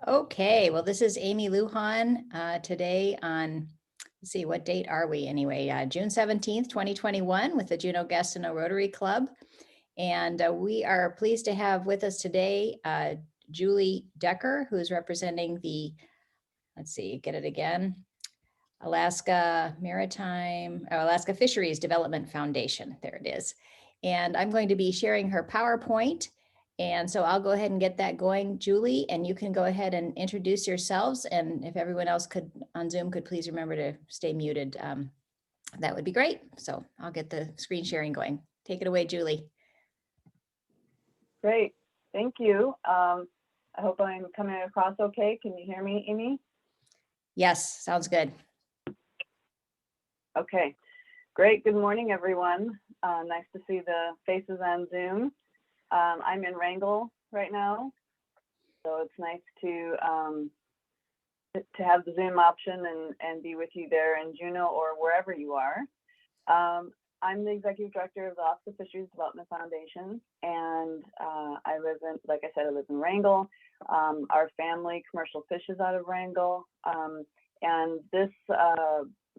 Okay, well, this is Amy Lujan today on, let's see, what date are we anyway? June 17th, 2021 with the Juneau Gastineau Rotary Club. And we are pleased to have with us today Julie Decker, who is representing the, let's see, get it again, Alaska Fisheries Development Foundation. There it is. And I'm going to be sharing her PowerPoint. And so I'll go ahead and get that going, Julie, and you can go ahead and introduce yourselves. And if everyone else could on Zoom could please remember to stay muted, that would be great. So I'll get the screen sharing going. Take it away, Julie. Great, thank you. I hope I'm coming across okay. Can you hear me, Amy? Yes, sounds good. Okay, great. Good morning, everyone. Nice to see the faces on Zoom. I'm in Wrangell right now, so it's nice to have the Zoom option and be with you there in Juneau or wherever you are. I'm the executive director of the Alaska Fisheries Development Foundation, and I live in, like I said, I live in Wrangell. Our family commercial fishes out of Wrangell, and this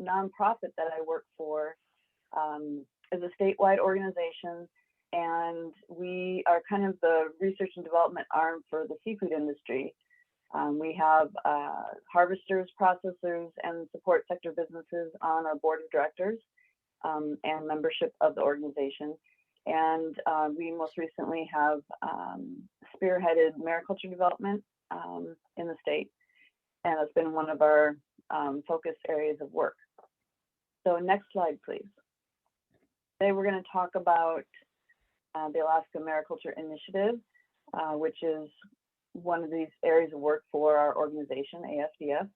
nonprofit that I work for is a statewide organization, and we are kind of the research and development arm for the seafood industry. We have harvesters, processors, and support sector businesses on our board of directors and membership of the organization. And we most recently have spearheaded mariculture development in the state, and it's been one of our focus areas of work. So next slide, please. Today we're going to talk about the Alaska Mariculture Initiative, which is one of these areas of work for our organization, AFDF.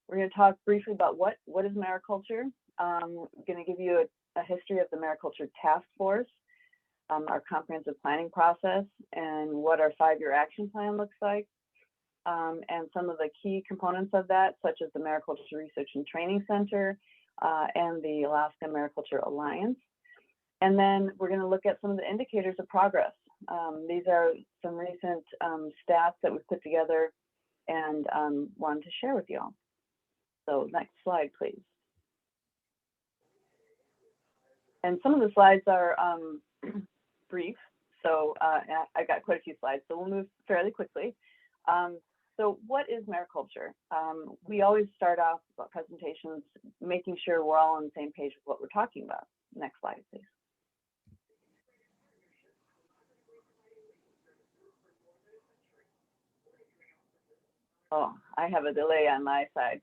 We're going to talk briefly about what is mariculture. I'm going to give you a history of the Mariculture Task Force, our comprehensive planning process, and what our 5-year action plan looks like, and some of the key components of that, such as the Mariculture Research and Training Center and the Alaska Mariculture Alliance. And then we're going to look at some of the indicators of progress. These are some recent stats that we've put together and wanted to share with you all. So next slide, please. And some of the slides are brief, so I got quite a few slides, so we'll move fairly quickly. So what is mariculture? We always start off presentations making sure we're all on the same page with what we're talking about. Next slide, please. Oh, I have a delay on my side.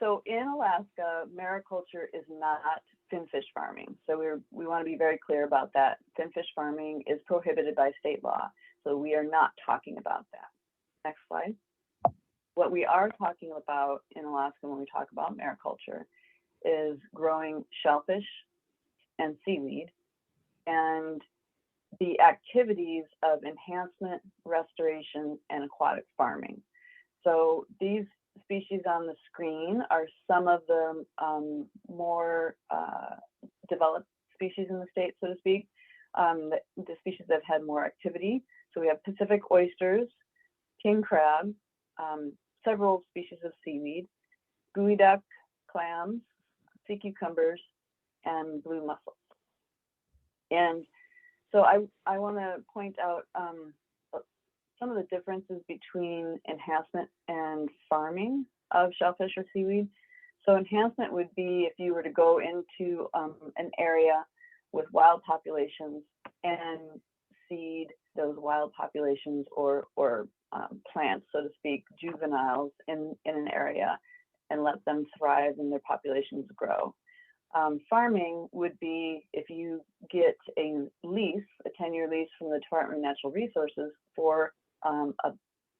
So in Alaska, mariculture is not finfish farming. So we want to be very clear about that. Finfish farming is prohibited by state law. So we are not talking about that. Next slide. What we are talking about in Alaska when we talk about mariculture is growing shellfish and seaweed and the activities of enhancement, restoration, and aquatic farming. So these species on the screen are some of the more developed species in the state, so to speak, the species that have had more activity. So we have Pacific oysters, king crab, several species of seaweed, gooey duck, clams, sea cucumbers, and blue mussels. And so I want to point out some of the differences between enhancement and farming of shellfish or seaweed. So enhancement would be if you were to go into an area with wild populations and seed those wild populations or plants, so to speak, juveniles in an area and let them thrive and their populations grow. Farming would be if you get a lease, a 10-year lease from the Department of Natural Resources for an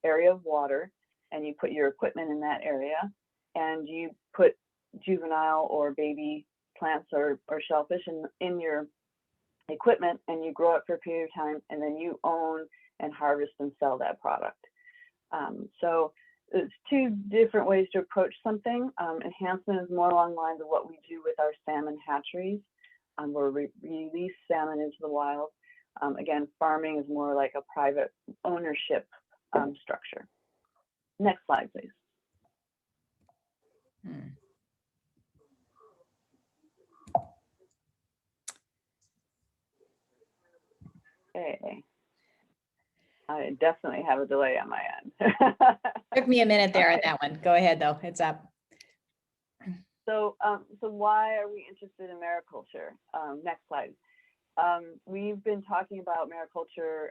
area of water, and you put your equipment in that area, and you put juvenile or baby plants or shellfish in your equipment, and you grow it for a period of time, and then you own and harvest and sell that product. So there's two different ways to approach something. Enhancement is more along the lines of what we do with our salmon hatcheries, where we release salmon into the wild. Again, farming is more like a private ownership structure. Next slide, please. Okay. I definitely have a delay on my end. Took me a minute there on that one. Go ahead though, it's up. So why are we interested in mariculture? Next slide. We've been talking about mariculture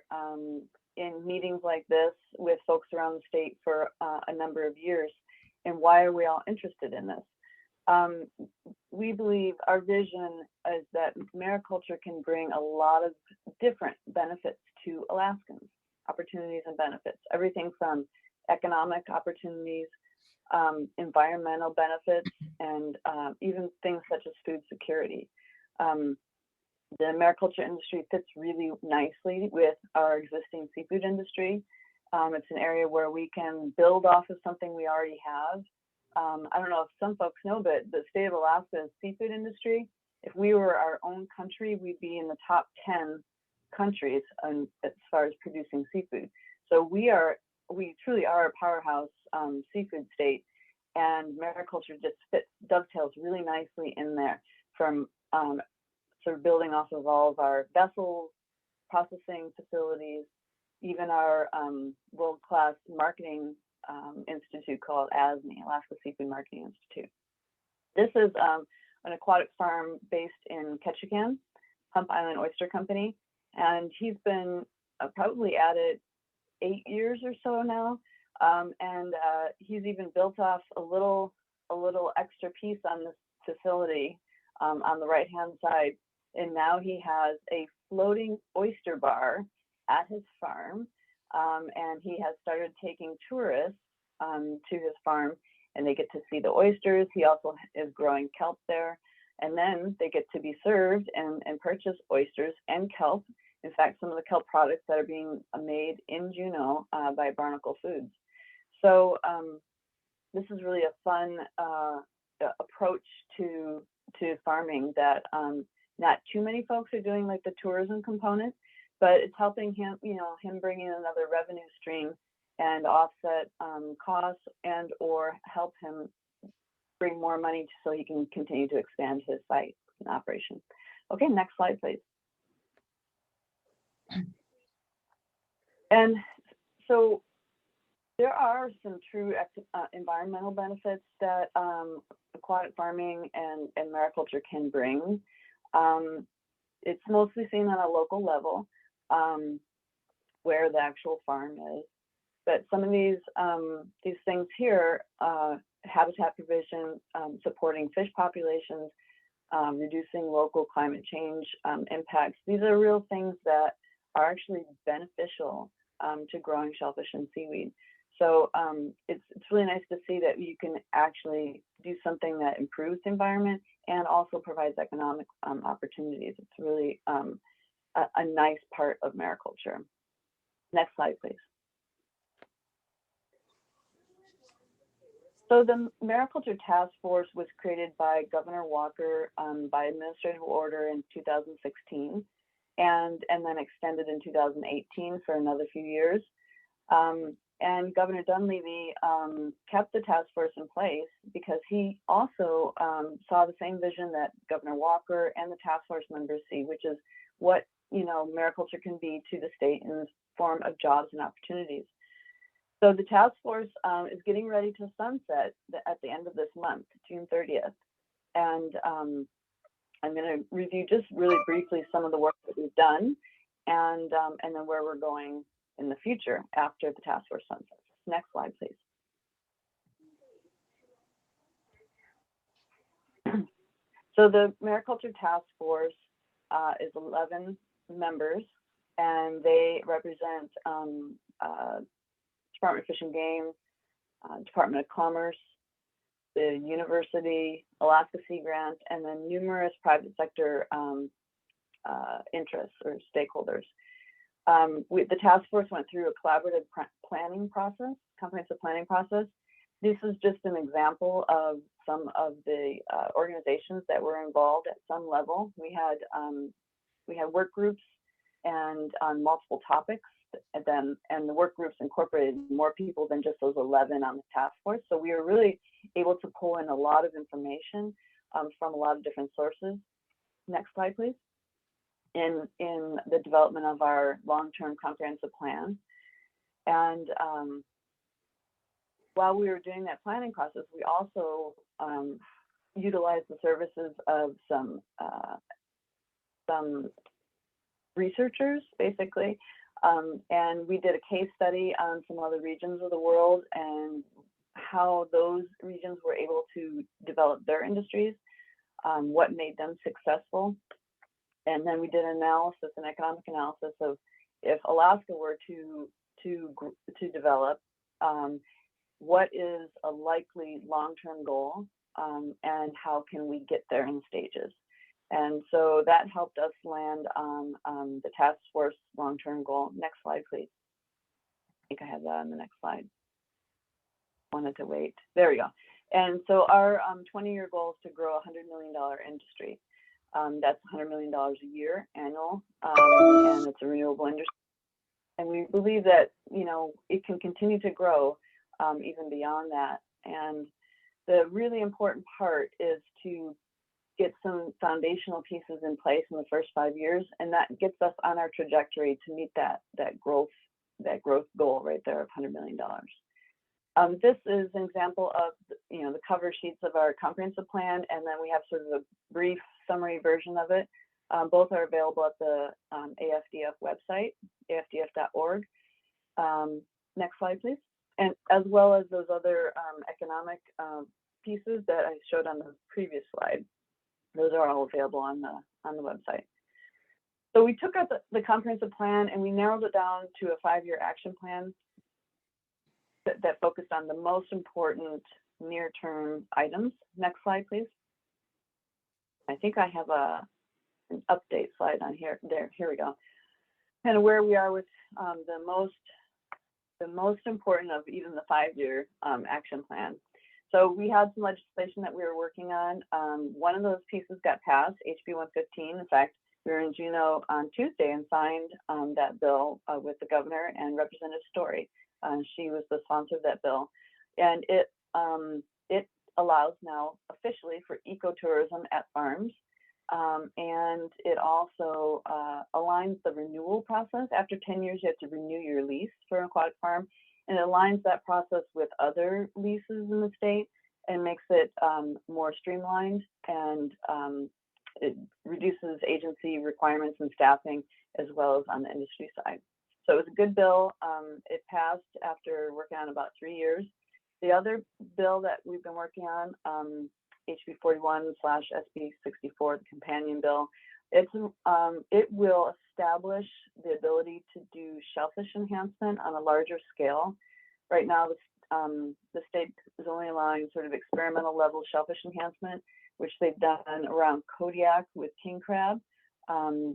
in meetings like this with folks around the state for a number of years. And why are we all interested in this? We believe our vision is that mariculture can bring a lot of different benefits to Alaskans, opportunities and benefits, everything from economic opportunities, environmental benefits, and even things such as food security. The mariculture industry fits really nicely with our existing seafood industry. It's an area where we can build off of something we already have. I don't know if some folks know, but the state of Alaska's seafood industry, if we were our own country, we'd be in the top 10 countries as far as producing seafood. So we truly are a powerhouse seafood state, and mariculture just dovetails really nicely in there, from sort of building off of all of our vessels, processing facilities, even our world-class marketing institute called ASME, Alaska Seafood Marketing Institute. This is an aquatic farm based in Ketchikan, Hump Island Oyster Company, and he's been probably at it 8 years or so now, and he's even built off a little extra piece on this facility on the right-hand side, and now he has a floating oyster bar at his farm, and he has started taking tourists to his farm, and they get to see the oysters. He also is growing kelp there, and then they get to be served and purchase oysters and kelp. In fact, some of the kelp products that are being made in Juneau by Barnacle Foods. So this is really a fun approach to farming that not too many folks are doing, like the tourism component, but it's helping him, him bring in another revenue stream and offset costs and or help him bring more money so he can continue to expand his site and operation. Okay, next slide, please. And so there are some true environmental benefits that aquatic farming and mariculture can bring. It's mostly seen on a local level where the actual farm is. But some of these things here, habitat provision, supporting fish populations, reducing local climate change impacts. These are real things that are actually beneficial to growing shellfish and seaweed. So it's really nice to see that you can actually do something that improves the environment and also provides economic opportunities. It's really a nice part of mariculture. Next slide, please. So the Mariculture Task Force was created by Governor Walker by administrative order in 2016, and then extended in 2018 for another few years. And Governor Dunleavy kept the task force in place because he also saw the same vision that Governor Walker and the task force members see, which is what mariculture can be to the state in the form of jobs and opportunities. So the task force is getting ready to sunset at the end of this month, June 30th. And I'm going to review just really briefly some of the work that we've done and then where we're going in the future after the task force sunsets. Next slide, please. So the Mariculture Task Force is 11 members, and they represent Department of Fish and Game, Department of Commerce, the University, Alaska Sea Grant, and then numerous private sector interests or stakeholders. The task force went through a collaborative planning process, comprehensive planning process. This is just an example of some of the organizations that were involved at some level. We had work groups and on multiple topics. And the work groups incorporated more people than just those 11 on the task force. So we were really able to pull in a lot of information from a lot of different sources. Next slide, please. In the development of our long-term comprehensive plan. And while we were doing that planning process, we also utilized the services of some researchers, basically. And we did a case study on some other regions of the world and how those regions were able to develop their industries, what made them successful. And then we did an economic analysis of if Alaska were to develop, what is a likely long-term goal, and how can we get there in stages? And so that helped us land on the task force long-term goal. Next slide, please. I think I have that on the next slide. Wanted to wait. There we go. And so our 20-year goal is to grow a $100 million industry. That's $100 million a year annual, and it's a renewable industry. And we believe that, you know, it can continue to grow even beyond that. And the really important part is to get some foundational pieces in place in the first 5 years, and that gets us on our trajectory to meet that growth goal right there of $100 million. This is an example of, you know, the cover sheets of our comprehensive plan, and then we have sort of a brief summary version of it. Both are available at the AFDF website, afdf.org. Next slide, please. And as well as those other economic pieces that I showed on the previous slide. Those are all available on the website. So we took out the comprehensive plan and we narrowed it down to a 5-year action plan that focused on the most important near-term items. Next slide, please. I think I have an update slide on here. Here we go. Kind of where we are with the most important of even the 5-year action plan. So we had some legislation that we were working on. One of those pieces got passed, HB 115. In fact, we were in Juneau on Tuesday and signed that bill with the governor and Representative Story. She was the sponsor of that bill. And it allows now officially for ecotourism at farms. And it also aligns the renewal process. After 10 years, you have to renew your lease for an aquatic farm. And it aligns that process with other leases in the state and makes it more streamlined, and it reduces agency requirements and staffing as well as on the industry side. So it was a good bill. It passed after working on about 3 years. The other bill that we've been working on, HB 41/SB 64, the companion bill, it will establish the ability to do shellfish enhancement on a larger scale. Right now, the state is only allowing sort of experimental level shellfish enhancement, which they've done around Kodiak with king crab.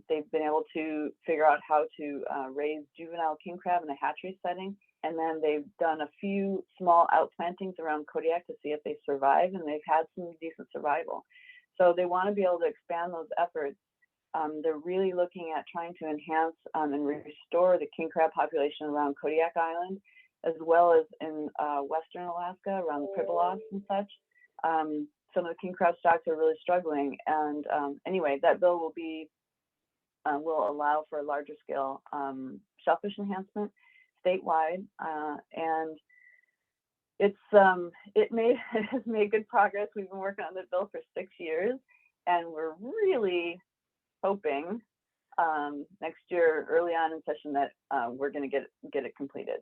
They've been able to figure out how to raise juvenile king crab in a hatchery setting. And then they've done a few small outplantings around Kodiak to see if they survive, and they've had some decent survival. So they want to be able to expand those efforts. They're really looking at trying to enhance and restore the king crab population around Kodiak Island, as well as in Western Alaska, around the Pribilofs and such. Some of the king crab stocks are really struggling. And anyway, that bill will allow for a larger scale shellfish enhancement statewide, and it has made good progress. We've been working on the bill for 6 years, and we're really hoping next year, early on in session, that we're going to get it completed.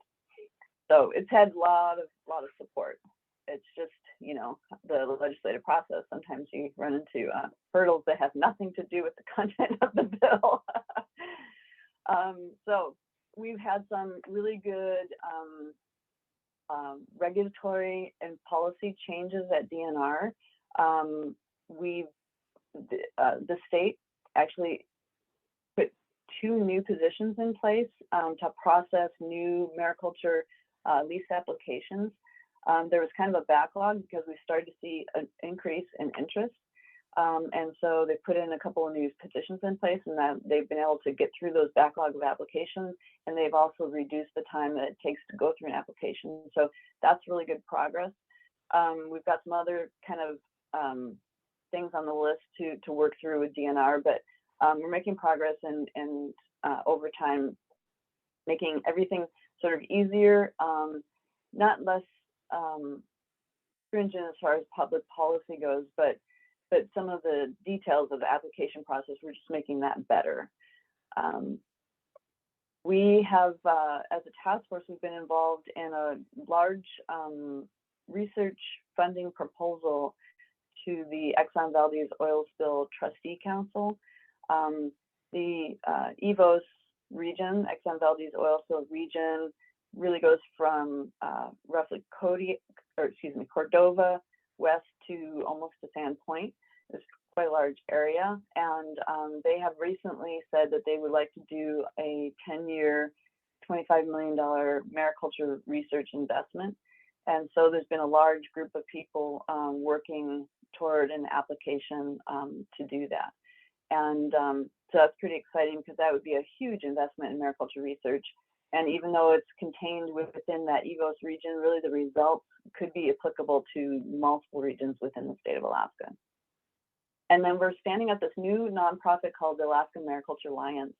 So it's had a lot of support. It's just, you know, the legislative process. Sometimes you run into hurdles that have nothing to do with the content of the bill. So we've had some really good regulatory and policy changes at DNR. The state actually put 2 new positions in place to process new mariculture lease applications. There was kind of a backlog because we started to see an increase in interest. And so they put in a couple of new petitions in place, and that they've been able to get through those backlog of applications, and they've also reduced the time that it takes to go through an application. So that's really good progress. We've got some other kind of things on the list to work through with DNR, but we're making progress and over time, making everything sort of easier, not less stringent as far as public policy goes, but some of the details of the application process, we're just making that better. We have, as a task force, we've been involved in a large research funding proposal to the Exxon Valdez Oil Spill Trustee Council. The EVOS region, Exxon Valdez Oil Spill region, really goes from roughly Cordova west to almost to Sand Point. It's quite a large area, and they have recently said that they would like to do a 10-year, $25 million mariculture research investment. And so there's been a large group of people working toward an application to do that. And so that's pretty exciting, because that would be a huge investment in mariculture research. And even though it's contained within that EVOS region, really the results could be applicable to multiple regions within the state of Alaska. And then we're standing up this new nonprofit called the Alaska Mariculture Alliance,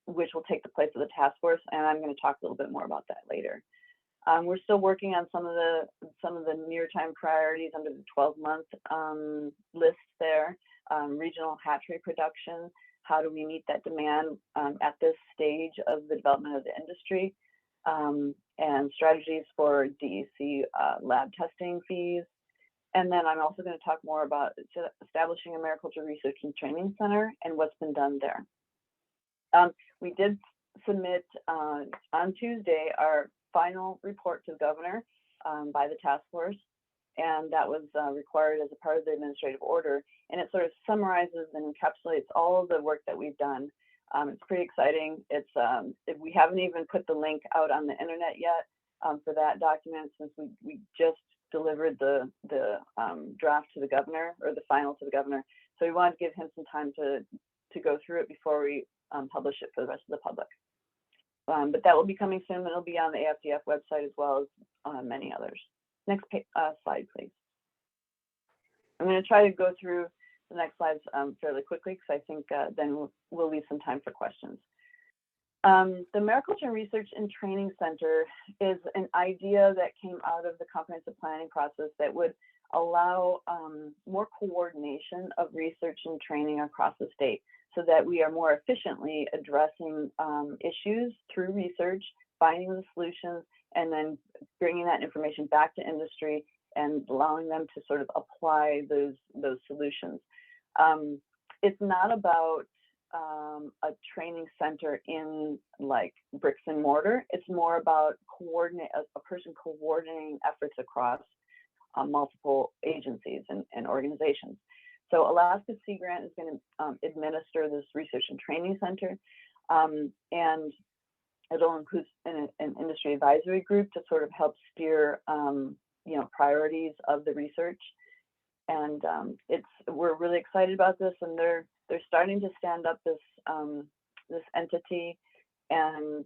which will take the place of the task force. And I'm going to talk a little bit more about that later. We're still working on some of the near-time priorities under the 12-month list there. Regional hatchery production. How do we meet that demand at this stage of the development of the industry? And strategies for DEC lab testing fees. And then I'm also going to talk more about establishing a mariculture research and training center and what's been done there. We did submit on Tuesday our final report to the governor by the task force, and that was required as a part of the administrative order. And it sort of summarizes and encapsulates all of the work that we've done. It's pretty exciting. It's we haven't even put the link out on the internet yet for that document, since we just delivered the draft to the governor, or the final to the governor. So we wanted to give him some time to go through it before we publish it for the rest of the public. But that will be coming soon. It'll be on the AFDF website as well as many others. Next slide, please. I'm going to try to go through the next slides fairly quickly, because I think then we'll leave some time for questions. The Mariculture Research and Training Center is an idea that came out of the comprehensive planning process that would allow more coordination of research and training across the state, so that we are more efficiently addressing issues through research, finding the solutions, and then bringing that information back to industry and allowing them to sort of apply those solutions. It's not about a training center in like bricks and mortar. It's more about a person coordinating efforts across multiple agencies and organizations. So Alaska Sea Grant is going to administer this research and training center, and it'll include an industry advisory group to sort of help steer, priorities of the research. And we're really excited about this, and they're starting to stand up this this entity. And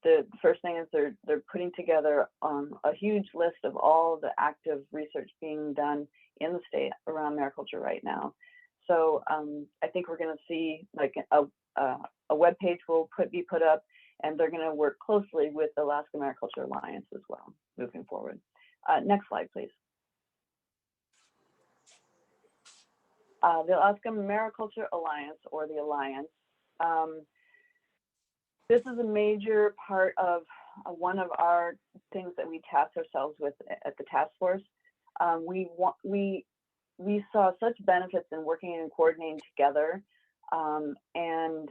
the first thing is they're putting together a huge list of all the active research being done in the state around mariculture right now. So I think we're going to see like a web page will be put up, and they're going to work closely with the Alaska Mariculture Alliance as well moving forward. Next slide, please. The Alaska Mariculture Alliance, or the Alliance. This is a major part of one of our things that we tasked ourselves with at the task force. We saw such benefits in working and coordinating together, and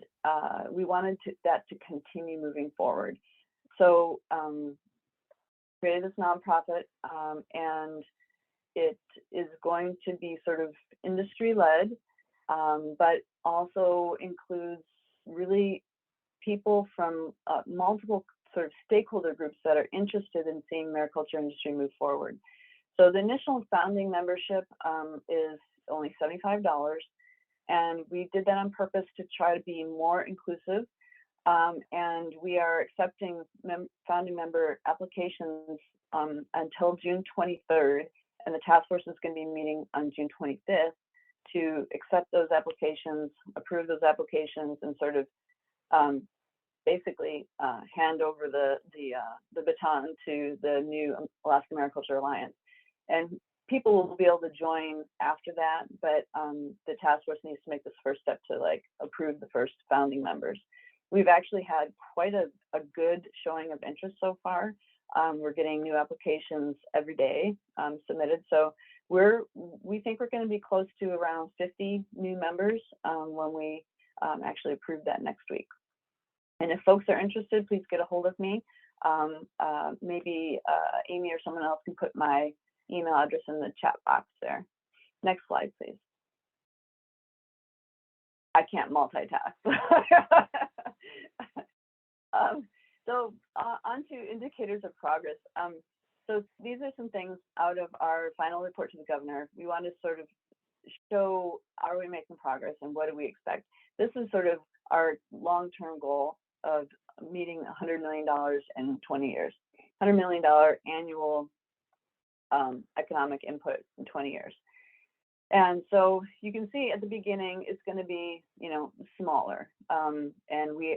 we wanted that to continue moving forward. So created this nonprofit, and it is going to be sort of industry-led, but also includes really people from multiple sort of stakeholder groups that are interested in seeing mariculture industry move forward. So the initial founding membership is only $75. And we did that on purpose to try to be more inclusive. And we are accepting founding member applications until June 23rd. And the task force is going to be meeting on June 25th to accept those applications, approve those applications, and sort of basically hand over the baton to the new Alaska Mariculture Alliance. And people will be able to join after that, but the task force needs to make this first step to like approve the first founding members. We've actually had quite a good showing of interest so far. We're getting new applications every day submitted. So we think we're going to be close to around 50 new members when we actually approve that next week. And if folks are interested, please get a hold of me. Maybe Amy or someone else can put my email address in the chat box there. Next slide, please. I can't multitask. So on to indicators of progress. So these are some things out of our final report to the governor. We want to sort of show, are we making progress and what do we expect? This is sort of our long-term goal of meeting $100 million in 20 years, $100 million annual economic input in 20 years. And so you can see at the beginning, it's going to be, you know, smaller. And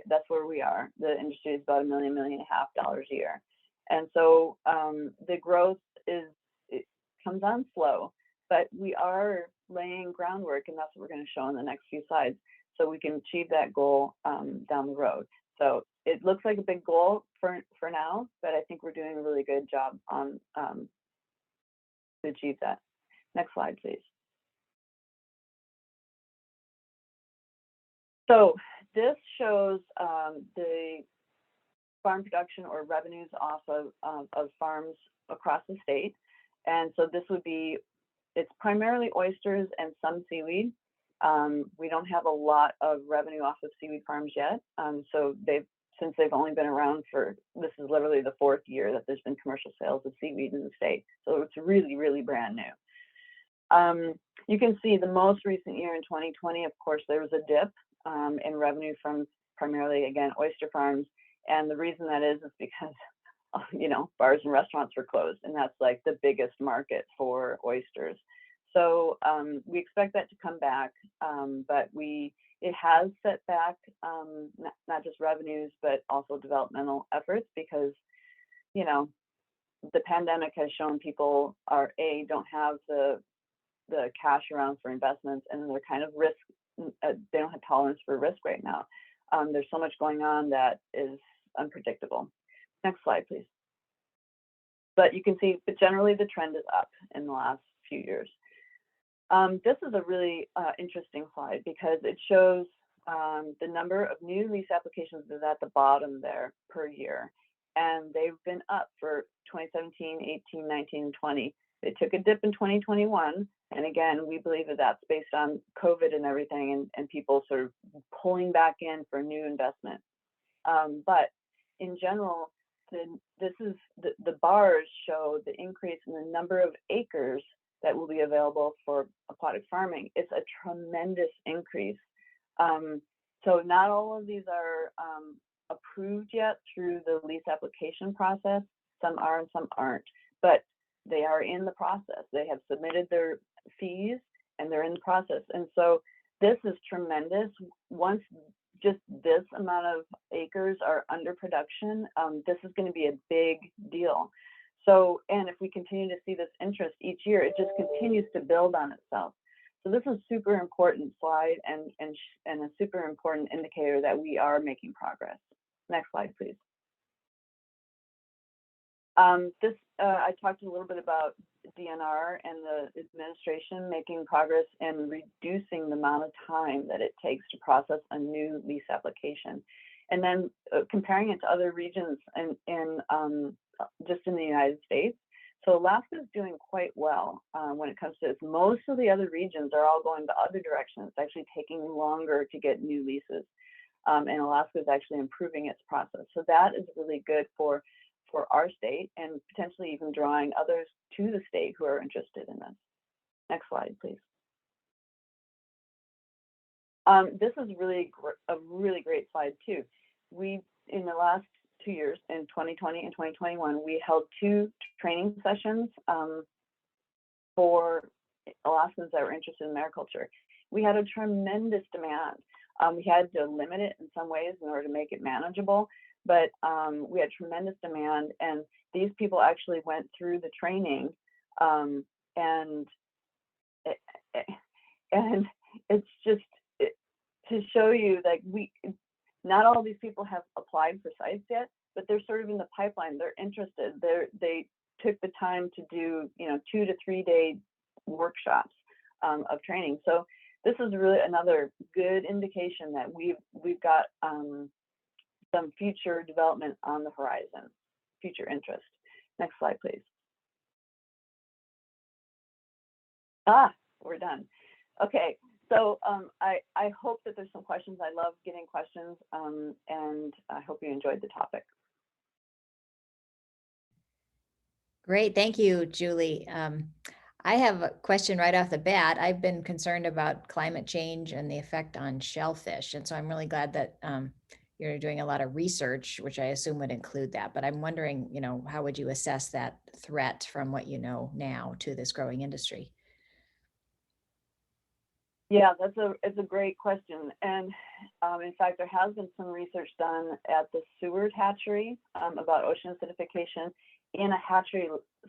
that's where we are. The industry is about $1.5 million a year. And so the growth it comes on slow, but we are laying groundwork, and that's what we're going to show in the next few slides, so we can achieve that goal down the road. So it looks like a big goal for now, but I think we're doing a really good job on to achieve that. Next slide, please. So this shows the farm production or revenues off of farms across the state. And so this would be, it's primarily oysters and some seaweed. We don't have a lot of revenue off of seaweed farms yet. So since they've only been around for, this is literally the 4th year that there's been commercial sales of seaweed in the state. So it's really, really brand new. You can see the most recent year in 2020, of course, there was a dip in revenue from primarily, again, oyster farms. And the reason that is because, you know, bars and restaurants were closed, and that's like the biggest market for oysters. So we expect that to come back, but it has set back not just revenues, but also developmental efforts, because, you know, the pandemic has shown people don't have the cash around for investments, and they're kind of they don't have tolerance for risk right now. There's so much going on that is unpredictable. Next slide, please. But you can see, but generally the trend is up in the last few years. This is a really interesting slide because it shows the number of new lease applications is at the bottom there per year. And they've been up for 2017, 18, 19, and 20. They took a dip in 2021. And again, we believe that that's based on COVID and everything, and people sort of pulling back in for new investment. But in general, the bars show the increase in the number of acres that will be available for aquatic farming. It's a tremendous increase. So not all of these are approved yet through the lease application process. Some are and some aren't, but they are in the process. They have submitted their fees and they're in the process. And so this is tremendous. Once just this amount of acres are under production, this is going to be a big deal. So, and if we continue to see this interest each year, it just continues to build on itself. So this is a super important slide and a super important indicator that we are making progress. Next slide, please. I talked a little bit about DNR and the administration making progress in reducing the amount of time that it takes to process a new lease application, and then comparing it to other regions just in the United States. So Alaska is doing quite well when it comes to this. Most of the other regions are all going the other direction. It's actually taking longer to get new leases, and Alaska is actually improving its process. So that is really good for our state, and potentially even drawing others to the state who are interested in this. Next slide, please. This is really a really great slide too. We, in the last 2 years, in 2020 and 2021, we held 2 training sessions for Alaskans that were interested in mariculture. We had a tremendous demand. We had to limit it in some ways in order to make it manageable, but we had tremendous demand, and these people actually went through the training, and it's just to show you, like, not all these people have applied for sites yet, but they're sort of in the pipeline. They're interested. They took the time to do 2 to 3 day workshops of training. So this is really another good indication that we've got some future development on the horizon, future interest. Next slide, please. We're done. Okay, so I hope that there's some questions. I love getting questions, and I hope you enjoyed the topic. Great, thank you, Julie. I have a question right off the bat. I've been concerned about climate change and the effect on shellfish, and so I'm really glad that you're doing a lot of research, which I assume would include that. But I'm wondering, how would you assess that threat from what you know now to this growing industry? Yeah, it's a great question, and in fact, there has been some research done at the Seward hatchery about ocean acidification in a hatchery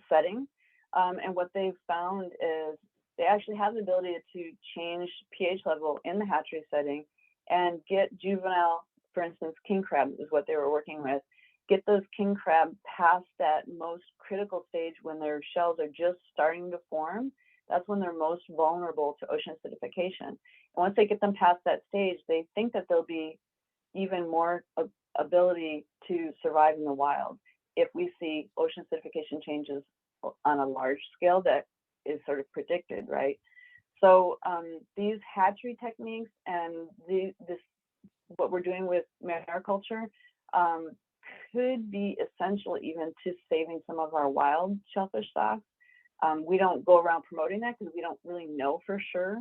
setting, and what they've found is they actually have the ability to change pH level in the hatchery setting and get juvenile, for instance, king crab is what they were working with, get those king crab past that most critical stage when their shells are just starting to form. That's when they're most vulnerable to ocean acidification. And once they get them past that stage, they think that there'll be even more ability to survive in the wild if we see ocean acidification changes on a large scale that is sort of predicted, right? So these hatchery techniques and what we're doing with mariculture could be essential even to saving some of our wild shellfish stocks. We don't go around promoting that because we don't really know for sure,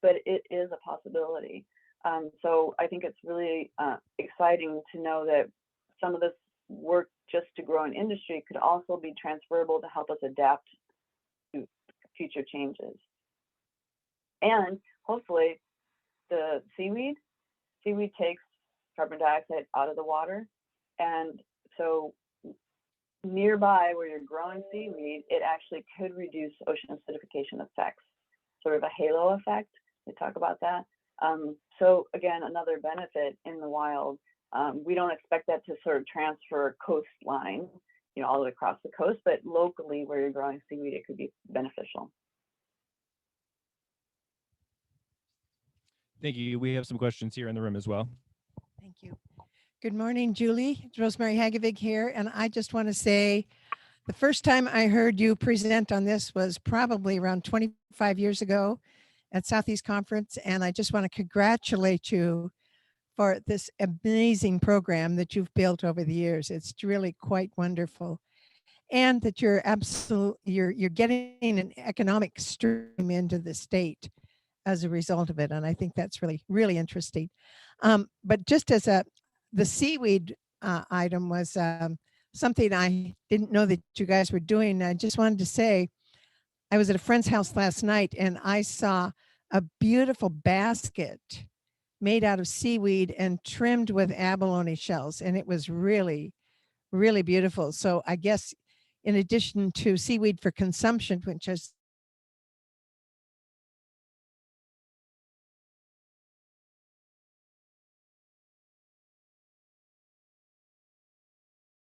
but it is a possibility. So I think it's really exciting to know that some of this work just to grow an industry could also be transferable to help us adapt to future changes. And hopefully the seaweed takes carbon dioxide out of the water. And so nearby where you're growing seaweed, it actually could reduce ocean acidification effects, sort of a halo effect. We talk about that. So again, another benefit in the wild. We don't expect that to sort of transfer coastline, all the way across the coast, but locally where you're growing seaweed, it could be beneficial. Thank you. We have some questions here in the room as well. Thank you. Good morning, Julie. It's Rosemary Hagevig here, and I just want to say the first time I heard you present on this was probably around 25 years ago at Southeast Conference, and I just want to congratulate you for this amazing program that you've built over the years. It's really quite wonderful, and that you're getting an economic stream into the state as a result of it, and I think that's really, really interesting. But just as the seaweed item was something I didn't know that you guys were doing. I just wanted to say, I was at a friend's house last night and I saw a beautiful basket made out of seaweed and trimmed with abalone shells. And it was really, really beautiful. So I guess in addition to seaweed for consumption, which is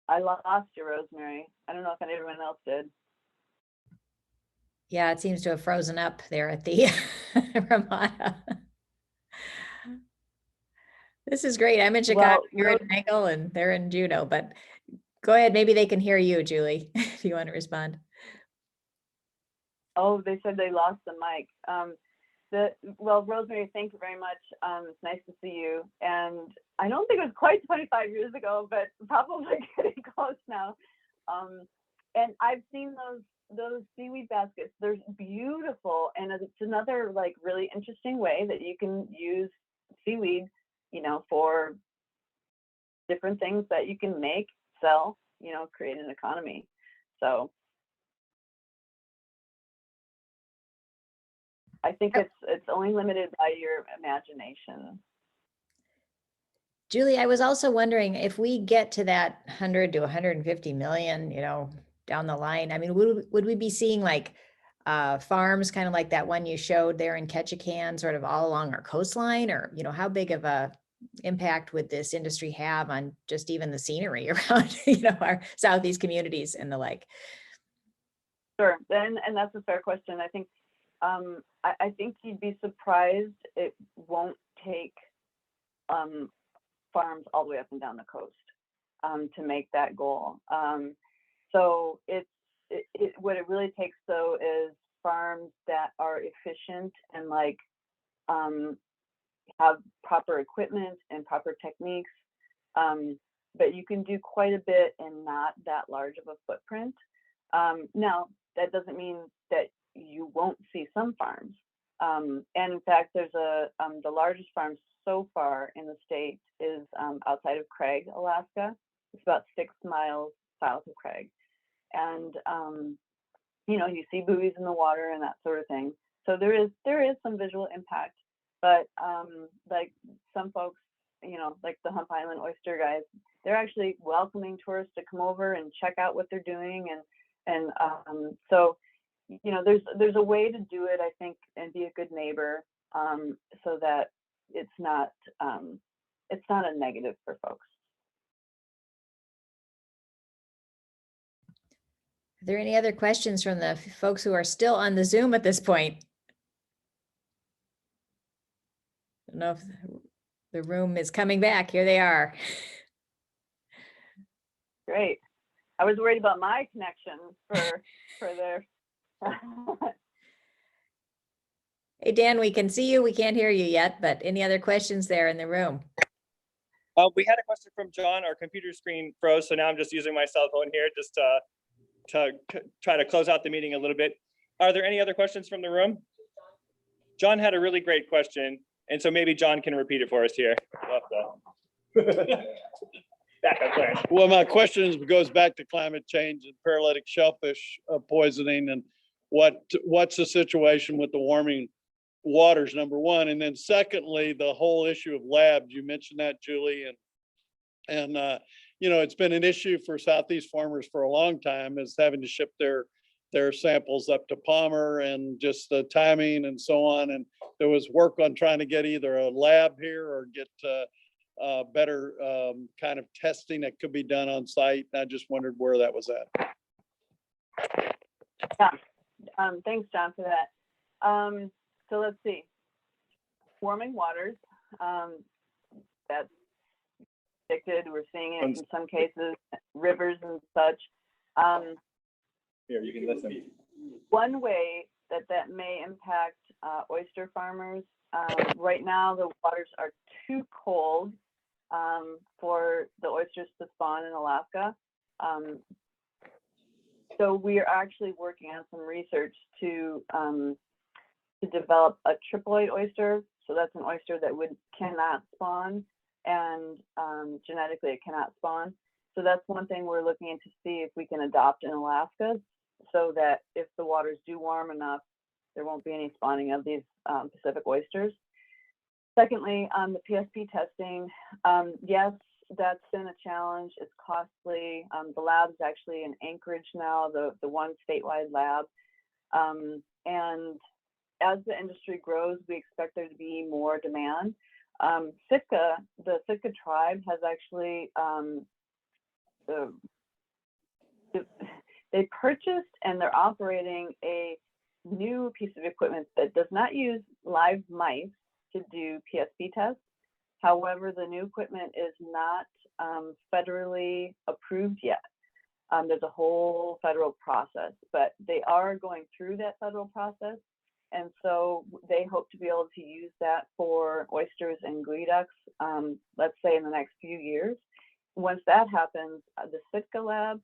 I lost you, Rosemary. I don't know if anyone else did. Yeah, it seems to have frozen up there at the Ramada. This is great. I'm in Chicago, you're in Wrangell, and they're in Juneau, but go ahead. Maybe they can hear you, Julie, if you want to respond. Oh, they said they lost the mic. Well, Rosemary, thank you very much. It's nice to see you. And I don't think it was quite 25 years ago, but probably getting close now. And I've seen those seaweed baskets. They're beautiful, and it's another really interesting way that you can use seaweed, you know, for different things that you can make, sell, you know, create an economy. So I think it's only limited by your imagination. Julie, I was also wondering if we get to that 100 to 150 million, you know, down the line, I mean, would we be seeing like farms kind of like that one you showed there in Ketchikan, sort of all along our coastline, or, you know, how big of a impact would this industry have on just even the scenery around, you know, our Southeast communities and the like? Sure, and that's a fair question. I think I think you'd be surprised it won't take farms all the way up and down the coast to make that goal. So what it really takes though is farms that are efficient and like have proper equipment and proper techniques. But you can do quite a bit in not that large of a footprint. Now, that doesn't mean that you won't see some farms. And in fact, there's the largest farm so far in the state is outside of Craig, Alaska. It's about 6 miles south of Craig. And, you know, you see buoys in the water and that sort of thing. So there is some visual impact, but like some folks, you know, like the Hump Island oyster guys, they're actually welcoming tourists to come over and check out what they're doing. And so, you know, there's a way to do it, I think, and be a good neighbor so that it's not a negative for folks. Are there any other questions from the folks who are still on the Zoom at this point? I don't know if the room is coming back. Here they are. Great. I was worried about my connection for their. Hey, Dan, we can see you. We can't hear you yet, but any other questions there in the room? We had a question from John. Our computer screen froze, so now I'm just using my cell phone here just to try to close out the meeting a little bit. Are there any other questions from the room? John had a really great question, and so maybe John can repeat it for us here. Well, my question goes back to climate change and paralytic shellfish poisoning, and what's the situation with the warming waters, number one, and then secondly, the whole issue of labs. You mentioned that, Julie, and you know, it's been an issue for Southeast farmers for a long time, is having to ship their samples up to Palmer and just the timing and so on. And there was work on trying to get either a lab here or get better kind of testing that could be done on site. And I just wondered where that was at. Yeah, thanks, John, for that. So let's see. Warming waters, that's predicted. We're seeing it in some cases, rivers and such. Here, you can listen. One way that may impact oyster farmers, right now the waters are too cold for the oysters to spawn in Alaska. So we are actually working on some research to develop a triploid oyster. So that's an oyster that cannot spawn, and genetically it cannot spawn. So that's one thing we're looking into, see if we can adopt in Alaska, so that if the waters do warm enough, there won't be any spawning of these Pacific oysters. Secondly, on the PSP testing, yes, that's been a challenge. It's costly. The lab is actually in Anchorage now, the one statewide lab. And as the industry grows, we expect there to be more demand. Sitka, the Sitka tribe has actually, they purchased and they're operating a new piece of equipment that does not use live mice to do PSP tests. However, the new equipment is not federally approved yet. There's a whole federal process, but they are going through that federal process. And so they hope to be able to use that for oysters and geoducks, let's say in the next few years. Once that happens, the Sitka lab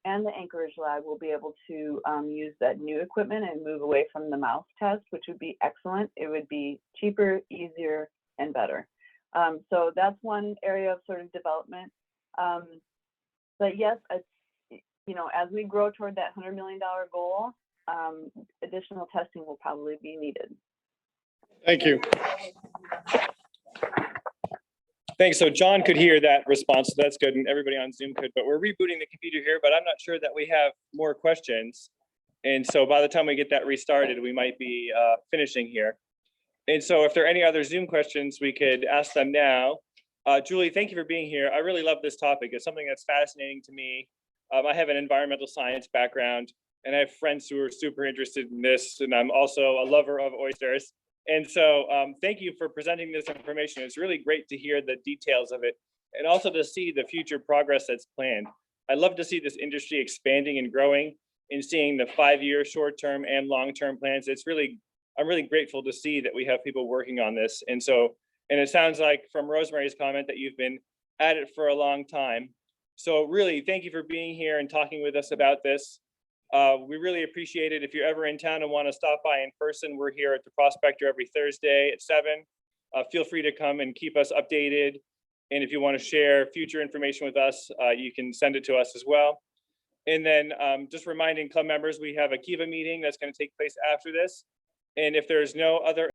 and the Anchorage lab will be able to use that new equipment and move away from the mouse test, which would be excellent. It would be cheaper, easier, and better. So that's one area of sort of development. But yes, you know, as we grow toward that $100 million goal, additional testing will probably be needed. Thank you. Thanks. So John could hear that response, so that's good, and everybody on Zoom could, but we're rebooting the computer here, but I'm not sure that we have more questions. And so by the time we get that restarted, we might be finishing here. And so if there are any other Zoom questions, we could ask them now. Julie, thank you for being here. I really love this topic. It's something that's fascinating to me. I have an environmental science background, and I have friends who are super interested in this, and I'm also a lover of oysters. And so thank you for presenting this information. It's really great to hear the details of it and also to see the future progress that's planned. I love to see this industry expanding and growing and seeing the 5-year short-term and long-term plans. I'm really grateful to see that we have people working on this. And it sounds like from Rosemary's comment that you've been at it for a long time. So really, thank you for being here and talking with us about this. We really appreciate it. If you're ever in town and want to stop by in person, we're here at the Prospector every Thursday at 7. Feel free to come and keep us updated. And if you want to share future information with us, you can send it to us as well. And then just reminding club members, we have a Kiva meeting that's going to take place after this. And if there's no other